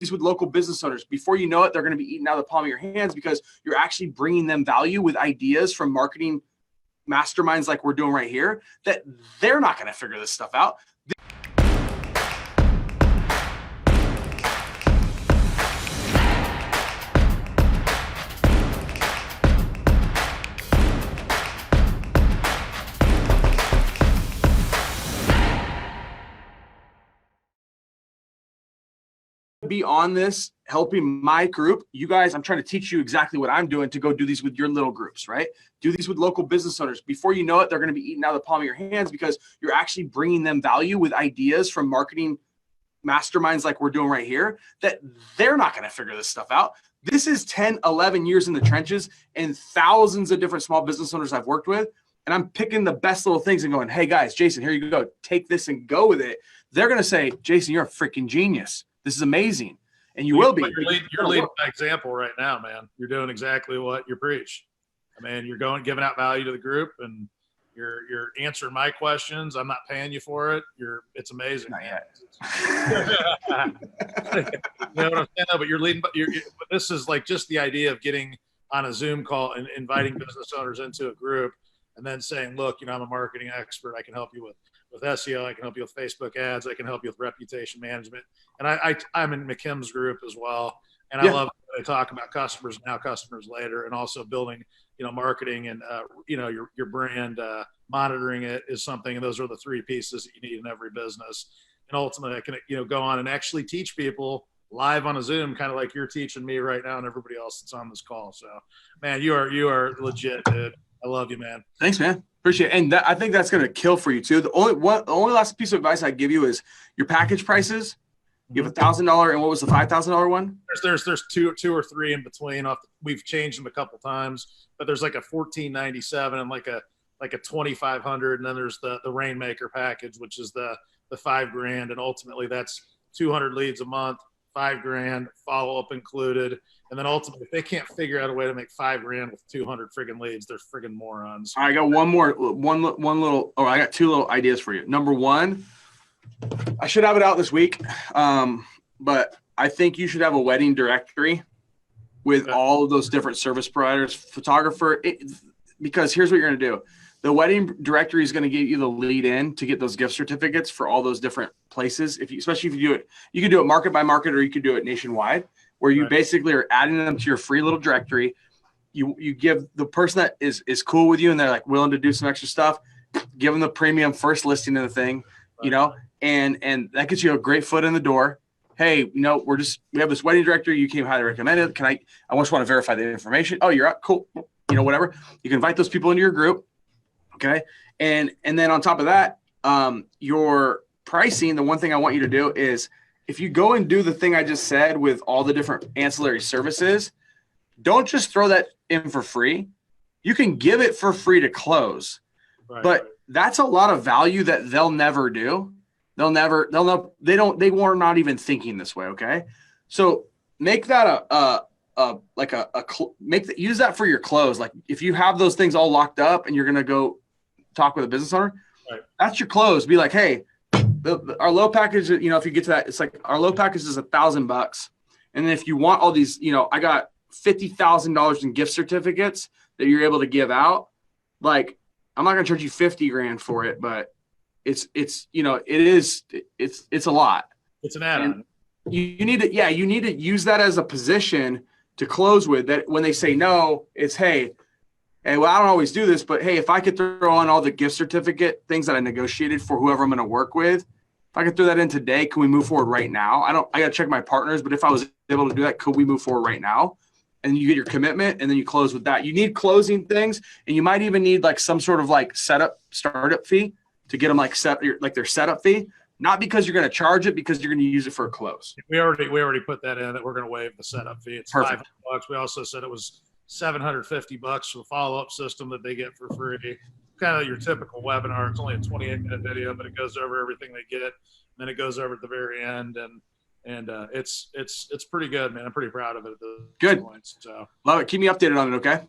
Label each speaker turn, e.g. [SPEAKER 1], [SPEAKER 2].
[SPEAKER 1] these with local business owners. Before you know it, they're going to be eating out of the palm of your hands because you're actually bringing them value with ideas from marketing masterminds like we're doing right here that they're not going to figure this stuff out. Be on this, helping my group. You guys, I'm trying to teach you exactly what I'm doing to go do these with your little groups, right? Do these with local business owners. Before you know it, they're going to be eating out of the palm of your hands because you're actually bringing them value with ideas from marketing masterminds like we're doing right here that they're not going to figure this stuff out. This is 10, 11 years in the trenches and thousands of different small business owners I've worked with. And I'm picking the best little things and going, hey guys, Jason, here you go. Take this and go with it. They're going to say, Jason, you're a freaking genius. This is amazing. And you will be.
[SPEAKER 2] You're leading by example right now, man. You're doing exactly what you preach. I mean, you're giving out value to the group, and you're answering my questions. I'm not paying you for it. It's amazing.
[SPEAKER 1] Not yet.
[SPEAKER 2] You know what I'm saying? But you're leading. But this is like just the idea of getting on a Zoom call and inviting business owners into a group, and then saying, "Look, I'm a marketing expert. I can help you with SEO. I can help you with Facebook ads. I can help you with reputation management." And I'm in McKim's group as well. And I love when they talk about customers now, customers later, and also building, marketing and, your brand, monitoring it is something. And those are the three pieces that you need in every business. And ultimately I can, go on and actually teach people live on a Zoom, kind of like you're teaching me right now and everybody else that's on this call. So, man, you are legit, dude. I love you, man.
[SPEAKER 1] Thanks, man. Appreciate it. And I think that's going to kill for you too. The only last piece of advice I give you is your package prices. You have $1,000, and what was the $5,000 one?
[SPEAKER 2] There's two or three in between. We've changed them a couple times, but there's like a $1,497 and like a $2,500, and then there's the Rainmaker package, which is the $5,000, and ultimately that's 200 leads a month, $5,000, follow up included, and then ultimately if they can't figure out a way to make $5,000 with 200 friggin' leads, they're friggin' morons.
[SPEAKER 1] I got I got two little ideas for you. Number one, I should have it out this week, but I think you should have a wedding directory with all of those different service providers, photographer, because here's what you're going to do. The wedding directory is going to get you the lead in to get those gift certificates for all those different places. Especially if you do it, you can do it market by market, or you could do it nationwide, where you basically are adding them to your free little directory. You give the person that is cool with you and they're like willing to do some extra stuff, give them the premium first listing of the thing, and that gets you a great foot in the door. Hey, we have this wedding director. You came highly recommended. I just want to verify the information. Oh, you're up. Cool. Whatever. You can invite those people into your group. Okay. And then on top of that, your pricing, the one thing I want you to do is if you go and do the thing I just said with all the different ancillary services, don't just throw that in for free. You can give it for free to close, but that's a lot of value that they'll never do. They were not even thinking this way. Okay. So make that use that for your close. Like if you have those things all locked up and you're going to go talk with a business owner, that's your close. Be like, hey, our low package, if you get to that, it's like our low package is $1,000. And then if you want all these, I got $50,000 in gift certificates that you're able to give out. Like, I'm not going to charge you $50,000 for it, but it's a lot.
[SPEAKER 2] It's an add-on.
[SPEAKER 1] You need to use that as a position to close with, that when they say no, it's, hey, well, I don't always do this, but hey, if I could throw on all the gift certificate things that I negotiated for whoever I'm going to work with, if I could throw that in today, can we move forward right now? I got to check my partners, but if I was able to do that, could we move forward right now? And you get your commitment, and then you close with that. You need closing things, and you might even need like some sort of like startup fee to get them their setup fee. Not because you're going to charge it, because you're going to use it for a close.
[SPEAKER 2] We already put that in, that we're going to waive the setup fee. It's $500. We also said it was $750 for the follow-up system that they get for free. Kind of your typical webinar. It's only a 28-minute video, but it goes over everything they get. And then it goes over at the very end, and it's pretty good, man. I'm pretty proud of it at this
[SPEAKER 1] good
[SPEAKER 2] point. So
[SPEAKER 1] love it. Keep me updated on it, okay?